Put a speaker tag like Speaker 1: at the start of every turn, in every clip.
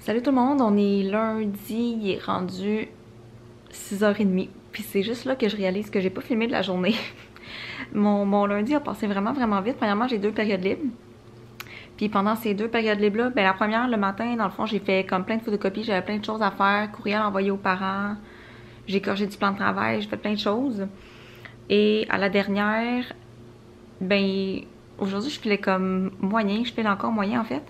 Speaker 1: Salut tout le monde, on est lundi, il est rendu 6h30. Puis c'est juste là que je réalise que j'ai pas filmé de la journée. Mon lundi a passé vraiment vite. Premièrement, j'ai 2 périodes libres. Puis pendant ces 2 périodes libres-là, ben la première, le matin, dans le fond, j'ai fait comme plein de photocopies, j'avais plein de choses à faire, courriel envoyé aux parents, j'ai corrigé du plan de travail, j'ai fait plein de choses. Et à la dernière, ben aujourd'hui, je filais comme moyen, je file encore moyen en fait.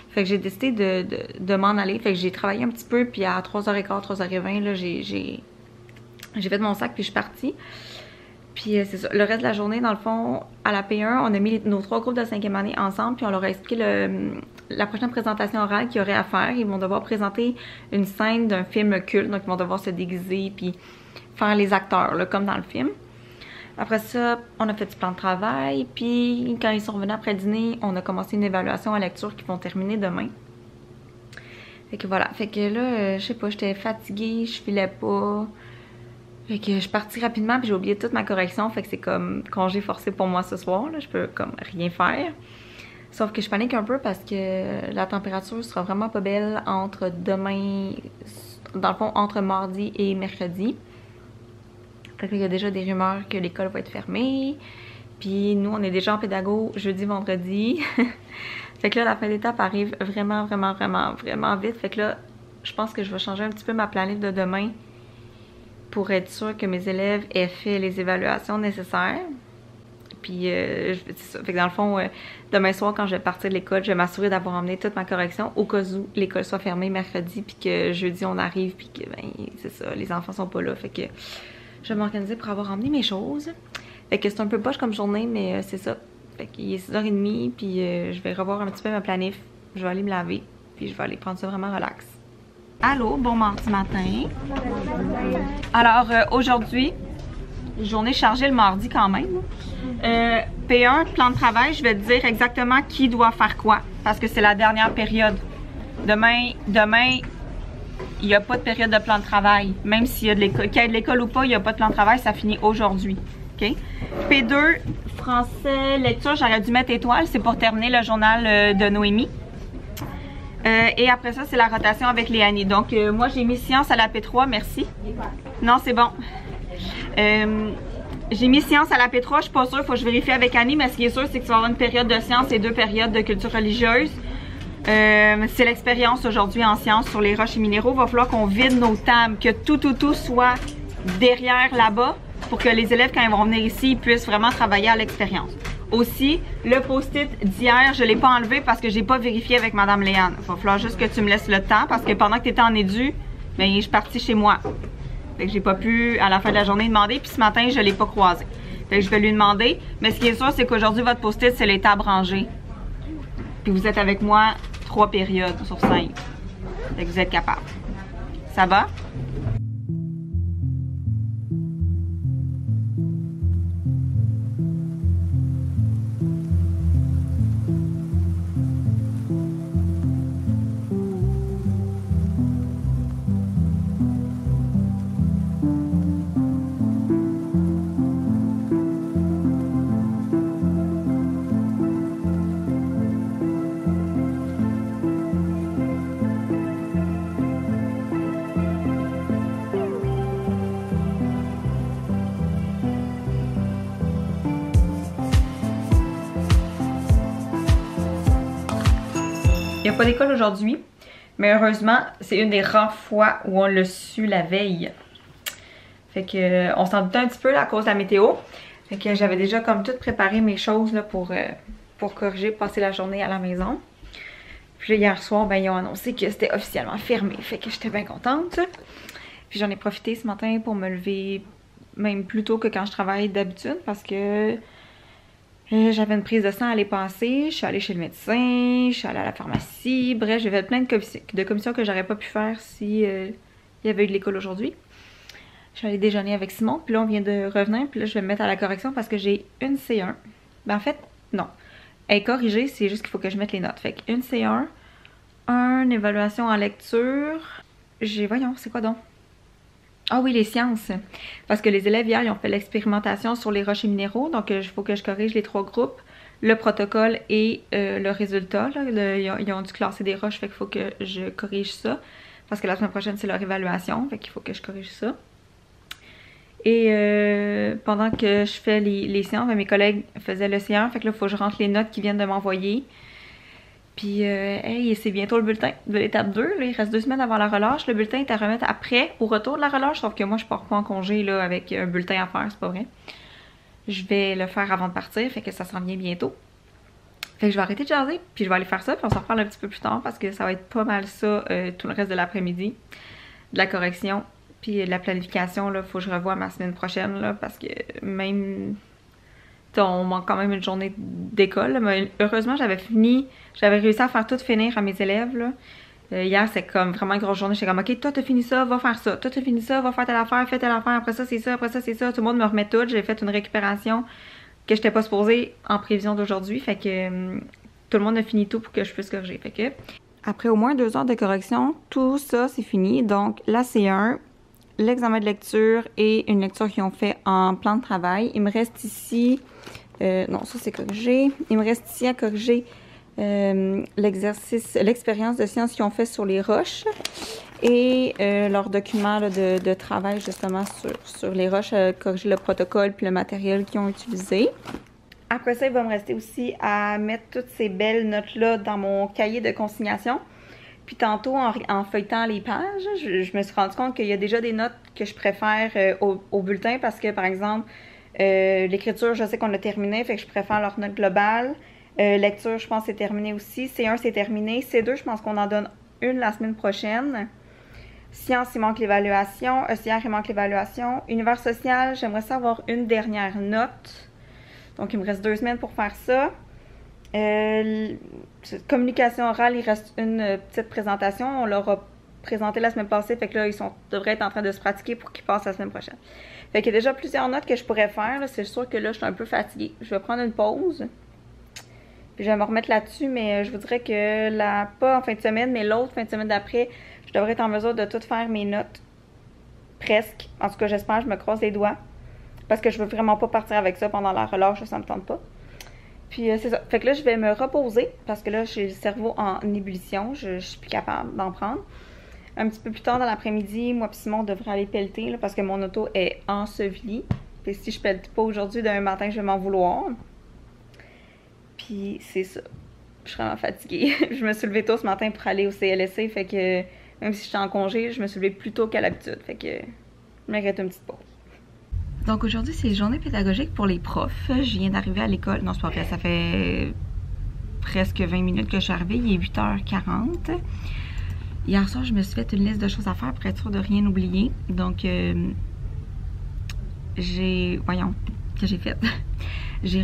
Speaker 1: Fait que j'ai décidé de m'en aller. Fait que j'ai travaillé un petit peu, puis à 3h15, 3h20, là, j'ai fait mon sac, puis je suis partie. Puis c'est ça. Le reste de la journée, dans le fond, à la P1, on a mis nos 3 groupes de 5e année ensemble, puis on leur a expliqué la prochaine présentation orale qu'il y aurait à faire. Ils vont devoir présenter une scène d'un film culte, donc ils vont devoir se déguiser, puis faire les acteurs, là, comme dans le film. Après ça, on a fait du plan de travail, puis quand ils sont revenus après le dîner, on a commencé une évaluation à lecture qui vont terminer demain. Fait que voilà, fait que là, je sais pas, j'étais fatiguée, je filais pas. Fait que je suis partie rapidement, puis j'ai oublié toute ma correction, fait que c'est comme congé forcé pour moi ce soir, là, je peux comme rien faire. Sauf que je panique un peu parce que la température sera vraiment pas belle entre demain, dans le fond, entre mardi et mercredi. Fait qu'il y a déjà des rumeurs que l'école va être fermée. Puis nous, on est déjà en pédago jeudi, vendredi. Fait que là, la fin d'étape arrive vraiment vite. Fait que là, je pense que je vais changer un petit peu ma planète de demain pour être sûre que mes élèves aient fait les évaluations nécessaires. Puis, c'est ça. Fait que dans le fond, demain soir, quand je vais partir de l'école, je vais m'assurer d'avoir emmené toute ma correction au cas où l'école soit fermée mercredi, puis que jeudi, on arrive, puis que, ben, c'est ça, les enfants sont pas là. Fait que je vais m'organiser pour avoir emmené mes choses. Fait que c'est un peu poche comme journée, mais c'est ça. Fait qu'il est 6h30, puis je vais revoir un petit peu ma planif. Je vais aller me laver, puis je vais aller prendre ça vraiment relax. Allô, bon mardi matin. Alors, aujourd'hui, journée chargée le mardi quand même. P1, plan de travail, je vais te dire exactement qui doit faire quoi, parce que c'est la dernière période. Demain, il n'y a pas de période de plan de travail. Même s'il y a de l'école, qu'il y ait de l'école ou pas, il n'y a pas de plan de travail, ça finit aujourd'hui. OK? P2, français, lecture, j'aurais dû mettre étoile, c'est pour terminer le journal de Noémie. Et après ça, c'est la rotation avec Léanie. Donc, moi, j'ai mis sciences à la P3, merci. Non, c'est bon. J'ai mis sciences à la P3, je suis pas sûre, il faut que je vérifie avec Annie, mais ce qui est sûr, c'est que tu vas avoir une période de sciences et 2 périodes de culture religieuse. C'est l'expérience aujourd'hui en sciences sur les roches et minéraux. Il va falloir qu'on vide nos tables, que tout soit derrière là-bas pour que les élèves, quand ils vont venir ici, ils puissent vraiment travailler à l'expérience. Aussi, le post-it d'hier, je ne l'ai pas enlevé parce que je n'ai pas vérifié avec Madame Léane. Il va falloir juste que tu me laisses le temps parce que pendant que tu étais en édu, ben, je suis partie chez moi. Fait que j'ai pas pu, à la fin de la journée, demander. Puis ce matin, je ne l'ai pas croisé. Fait que je vais lui demander. Mais ce qui est sûr, c'est qu'aujourd'hui, votre post-it, c'est les tables rangées. Puis vous êtes avec moi 3 périodes sur 5. Fait que vous êtes capable. Ça va? Il n'y a pas d'école aujourd'hui, mais heureusement, c'est une des rares fois où on l'a su la veille. Fait que on s'en doutait un petit peu là, à cause de la météo. Fait que j'avais déjà comme tout préparé mes choses là, pour corriger, passer la journée à la maison. Puis là, hier soir, ben, ils ont annoncé que c'était officiellement fermé. Fait que j'étais bien contente. Puis j'en ai profité ce matin pour me lever même plus tôt que quand je travaille d'habitude parce que j'avais une prise de sang à aller passer, je suis allée chez le médecin, je suis allée à la pharmacie, bref, j'ai fait plein de commissions que j'aurais pas pu faire si il y avait eu de l'école aujourd'hui. Je suis allée déjeuner avec Simon, puis là on vient de revenir, puis là je vais me mettre à la correction parce que j'ai une C1. Ben en fait, non. Elle est corrigée, c'est juste qu'il faut que je mette les notes. Fait qu'une C1, une évaluation en lecture, voyons, c'est quoi donc? Ah oui, les sciences. Parce que les élèves hier, ils ont fait l'expérimentation sur les roches et minéraux. Donc, il faut que je corrige les 3 groupes. le protocole et le résultat. Là. Ils ont dû classer des roches, fait qu'il faut que je corrige ça. Parce que la semaine prochaine, c'est leur évaluation, fait qu'il faut que je corrige ça. Et pendant que je fais les séances, mes collègues faisaient le séance, fait que là, il faut que je rentre les notes qu'ils viennent de m'envoyer. Puis, hey, c'est bientôt le bulletin de l'étape 2. Là, il reste 2 semaines avant la relâche. Le bulletin est à remettre après, au retour de la relâche, sauf que moi, je pars pas en congé là, avec un bulletin à faire, c'est pas vrai. Je vais le faire avant de partir, fait que ça s'en vient bientôt. Fait que je vais arrêter de jaser, puis je vais aller faire ça, puis on s'en reparle un petit peu plus tard, parce que ça va être pas mal ça tout le reste de l'après-midi. De la correction, puis de la planification, là, faut que je revoie ma semaine prochaine, là, parce que même... on manque quand même une journée d'école, mais heureusement, j'avais réussi à faire tout finir à mes élèves, là. Hier, c'est comme vraiment une grosse journée. J'étais comme, OK, toi, t'as fini ça, va faire ça. Toi, t'as fini ça, va faire telle affaire, fais telle affaire. Après ça, c'est ça, après ça, c'est ça. Tout le monde me remet tout. J'ai fait une récupération que j'étais pas supposée en prévision d'aujourd'hui. Fait que tout le monde a fini tout pour que je puisse corriger. Fait que, après au moins 2 heures de correction, tout ça, c'est fini. Donc, la C1, l'examen de lecture et une lecture qu'ils ont fait en plan de travail. Il me reste ici... non, ça, c'est corrigé. Il me reste ici à corriger... l'expérience de sciences qu'ils ont fait sur les roches et leur document là, de travail justement sur les roches, corriger le protocole puis le matériel qu'ils ont utilisé. Après ça, il va me rester aussi à mettre toutes ces belles notes-là dans mon cahier de consignation. Puis tantôt, en feuilletant les pages, je me suis rendu compte qu'il y a déjà des notes que je préfère au bulletin parce que, par exemple, l'écriture, je sais qu'on l'a terminé, fait que je préfère leur note globale. Lecture, je pense que c'est terminé aussi. C1, c'est terminé. C2, je pense qu'on en donne une la semaine prochaine. Sciences, il manque l'évaluation. ECR, il manque l'évaluation. Univers social, j'aimerais ça avoir une dernière note. Donc, il me reste 2 semaines pour faire ça. Communication orale, il reste une petite présentation. On leur a présenté la semaine passée, fait que là, devraient être en train de se pratiquer pour qu'ils passent la semaine prochaine. Fait qu'il y a déjà plusieurs notes que je pourrais faire. C'est sûr que là, je suis un peu fatiguée. Je vais prendre une pause. Puis je vais me remettre là-dessus, mais je vous dirais que pas en fin de semaine, mais l'autre fin de semaine d'après, je devrais être en mesure de tout faire mes notes. Presque. En tout cas, j'espère, je me croise les doigts. Parce que je veux vraiment pas partir avec ça pendant la relâche, ça me tente pas. Puis c'est ça. Fait que là, je vais me reposer, parce que là, j'ai le cerveau en ébullition. Je suis plus capable d'en prendre. Un petit peu plus tard dans l'après-midi, moi et Simon devrait aller pelleter, là, parce que mon auto est ensevelie. Puis si je pelle pas aujourd'hui, demain matin, je vais m'en vouloir. Puis c'est ça. Je suis vraiment fatiguée. Je me suis levée tôt ce matin pour aller au CLSC, fait que même si j'étais en congé, je me suis levée plus tôt qu'à l'habitude. Fait que je mérite une petite pause. Donc aujourd'hui, c'est journée pédagogique pour les profs. Je viens d'arriver à l'école. Non, c'est pas vrai, ça fait presque 20 minutes que je suis arrivée. Il est 8h40. Hier soir, je me suis fait une liste de choses à faire pour être sûre de rien oublier. Donc, voyons, que j'ai fait. J'ai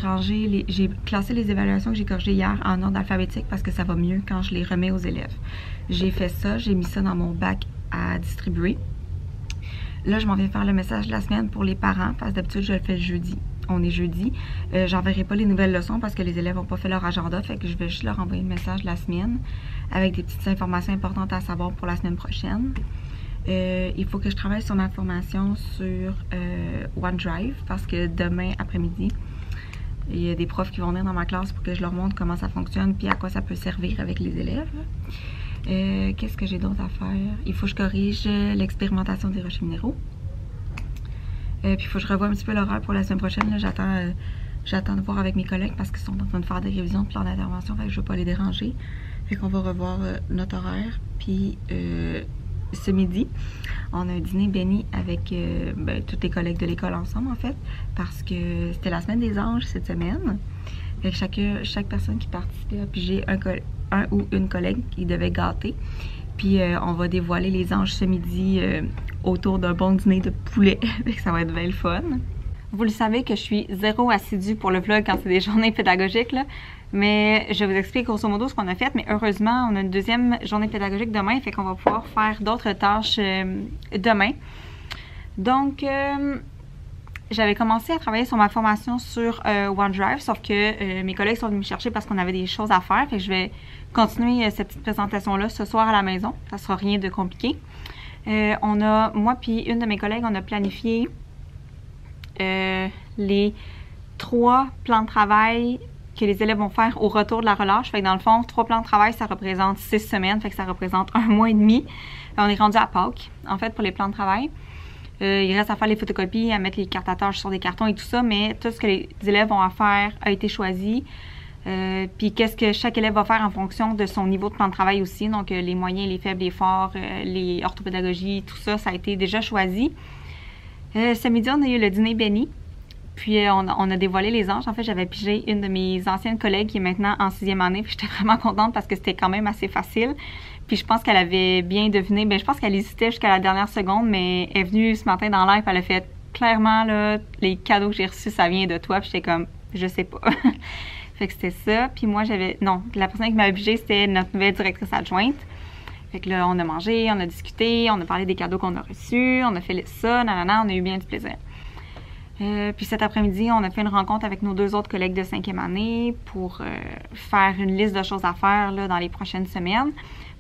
Speaker 1: classé les évaluations que j'ai corrigées hier en ordre alphabétique parce que ça va mieux quand je les remets aux élèves. J'ai fait ça, j'ai mis ça dans mon bac à distribuer. Là, je m'en vais faire le message de la semaine pour les parents parce que d'habitude, je le fais le jeudi. On est jeudi. J'enverrai pas les nouvelles leçons parce que les élèves n'ont pas fait leur agenda, fait que je vais juste leur envoyer le message de la semaine avec des petites informations importantes à savoir pour la semaine prochaine. Il faut que je travaille sur ma formation sur OneDrive parce que demain après-midi, il y a des profs qui vont venir dans ma classe pour que je leur montre comment ça fonctionne puis à quoi ça peut servir avec les élèves. Qu'est-ce que j'ai d'autre à faire? Il faut que je corrige l'expérimentation des rochers minéraux. Puis il faut que je revoie un petit peu l'horaire pour la semaine prochaine. J'attends de voir avec mes collègues parce qu'ils sont en train de faire des révisions de plan d'intervention, fait que je ne veux pas les déranger. Fait qu'on va revoir notre horaire. Puis ce midi, on a un dîner béni avec tous les collègues de l'école ensemble en fait, parce que c'était la semaine des anges cette semaine. Fait que chaque personne qui participait a pigé un ou une collègue qui devait gâter. Puis on va dévoiler les anges ce midi autour d'un bon dîner de poulet. Ça va être bien le fun. Vous le savez que je suis zéro assidue pour le vlog quand c'est des journées pédagogiques, là. Mais je vous explique grosso modo ce qu'on a fait. Mais heureusement, on a une deuxième journée pédagogique demain, fait qu'on va pouvoir faire d'autres tâches demain. Donc, j'avais commencé à travailler sur ma formation sur OneDrive, sauf que mes collègues sont venus me chercher parce qu'on avait des choses à faire. Fait que je vais continuer cette petite présentation-là ce soir à la maison. Ça sera rien de compliqué. Moi puis une de mes collègues, on a planifié les 3 plans de travail que les élèves vont faire au retour de la relâche. Fait que dans le fond, 3 plans de travail, ça représente 6 semaines, fait que ça représente 1 mois et demi. On est rendu à Pâques, en fait, pour les plans de travail. Il reste à faire les photocopies, à mettre les cartes à tâches sur des cartons et tout ça, mais tout ce que les élèves ont à faire a été choisi. Puis qu'est-ce que chaque élève va faire en fonction de son niveau de plan de travail aussi. Donc, les moyens, les faibles, les forts, les orthopédagogies, tout ça, ça a été déjà choisi. Ce midi, on a eu le dîner béni. Puis, on a dévoilé les anges. En fait, j'avais pigé une de mes anciennes collègues qui est maintenant en 6e année. Puis, j'étais vraiment contente parce que c'était quand même assez facile. Puis, je pense qu'elle avait bien deviné. Bien, je pense qu'elle hésitait jusqu'à la dernière seconde, mais elle est venue ce matin dans live. Elle a fait clairement, là, les cadeaux que j'ai reçus, ça vient de toi. Puis, j'étais comme, je sais pas. Fait que c'était ça. Puis, moi, non, la personne qui m'avait pigé, c'était notre nouvelle directrice adjointe. Fait que là, on a mangé, on a discuté, on a parlé des cadeaux qu'on a reçus, on a fait ça, nanana, on a eu bien du plaisir. Puis cet après-midi, on a fait une rencontre avec nos 2 autres collègues de 5e année pour faire une liste de choses à faire là, dans les prochaines semaines.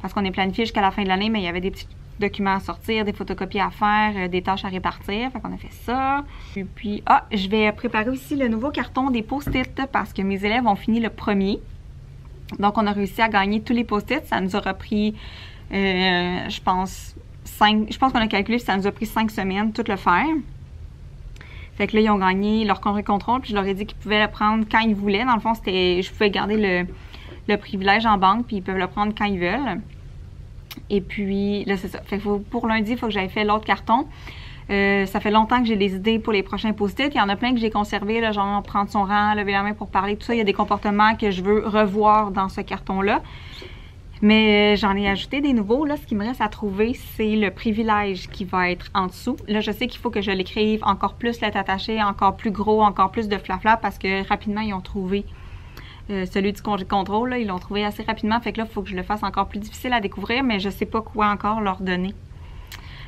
Speaker 1: Parce qu'on est planifié jusqu'à la fin de l'année, mais il y avait des petits documents à sortir, des photocopies à faire, des tâches à répartir. Fait qu'on a fait ça. Et puis, je vais préparer aussi le nouveau carton des post-it parce que mes élèves ont fini le premier. Donc, on a réussi à gagner tous les post-it. Ça nous aura pris, je pense qu'on a calculé que ça nous a pris 5 semaines tout le faire. Fait que là, ils ont gagné leur congé de contrôle, puis je leur ai dit qu'ils pouvaient le prendre quand ils voulaient. Dans le fond, je pouvais garder le privilège en banque, puis ils peuvent le prendre quand ils veulent. Et puis, là, c'est ça. Fait que pour lundi, il faut que j'aille fait l'autre carton. Ça fait longtemps que j'ai des idées pour les prochains post-it. Il y en a plein que j'ai conservés, là, genre prendre son rang, lever la main pour parler, tout ça. Il y a des comportements que je veux revoir dans ce carton-là. Mais j'en ai ajouté des nouveaux. Là, ce qui me reste à trouver, c'est le privilège qui va être en dessous. Là, je sais qu'il faut que je l'écrive encore plus lettres attachées, encore plus gros, encore plus de flafla parce que rapidement, ils ont trouvé celui du congé de contrôle. Là, ils l'ont trouvé assez rapidement. Fait que là, il faut que je le fasse encore plus difficile à découvrir, mais je sais pas quoi encore leur donner.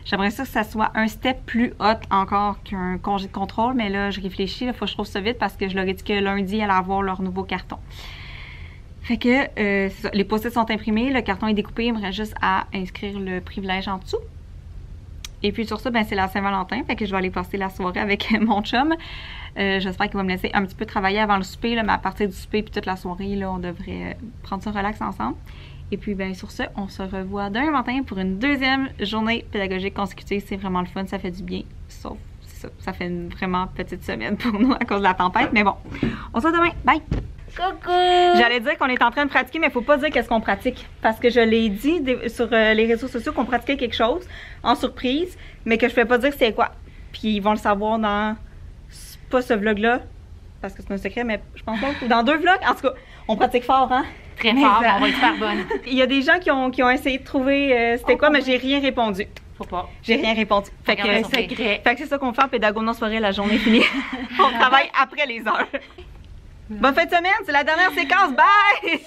Speaker 1: J'aimerais ça que ça soit un step plus haut encore qu'un congé de contrôle, mais là, je réfléchis. Il faut que je trouve ça vite parce que je leur ai dit que lundi, elle allait avoir leur nouveau carton. Fait que c'est ça. Les post-it sont imprimés, le carton est découpé, il me reste juste à inscrire le privilège en dessous. Et puis sur ça, ben c'est la Saint-Valentin, fait que je vais aller passer la soirée avec mon chum. J'espère qu'il va me laisser un petit peu travailler avant le souper, là, mais à partir du souper puis toute la soirée, là, on devrait prendre ça relax ensemble. Et puis ben sur ce, on se revoit demain matin pour une 2e journée pédagogique consécutive. C'est vraiment le fun, ça fait du bien, sauf c'est ça, ça fait une vraiment petite semaine pour nous à cause de la tempête, mais bon, on se voit demain, bye!
Speaker 2: Coucou!
Speaker 1: J'allais dire qu'on est en train de pratiquer, mais il ne faut pas dire qu'est-ce qu'on pratique. Parce que je l'ai dit sur les réseaux sociaux qu'on pratiquait quelque chose en surprise, mais que je ne pouvais pas dire c'est quoi. Puis ils vont le savoir dans, pas ce vlog-là, parce que c'est un secret, mais je pense pas, dans 2 vlogs. En tout cas, on pratique fort, hein?
Speaker 2: Très fort, on va être super bonne.
Speaker 1: Il y a des gens qui ont essayé de trouver c'était quoi, mais j'ai rien répondu.
Speaker 2: Faut pas.
Speaker 1: J'ai rien répondu. Fait que c'est ça qu'on fait en pédagogie en soirée, la journée finie. On travaille après les heures. Bonne fin de semaine, c'est la dernière séquence. Bye!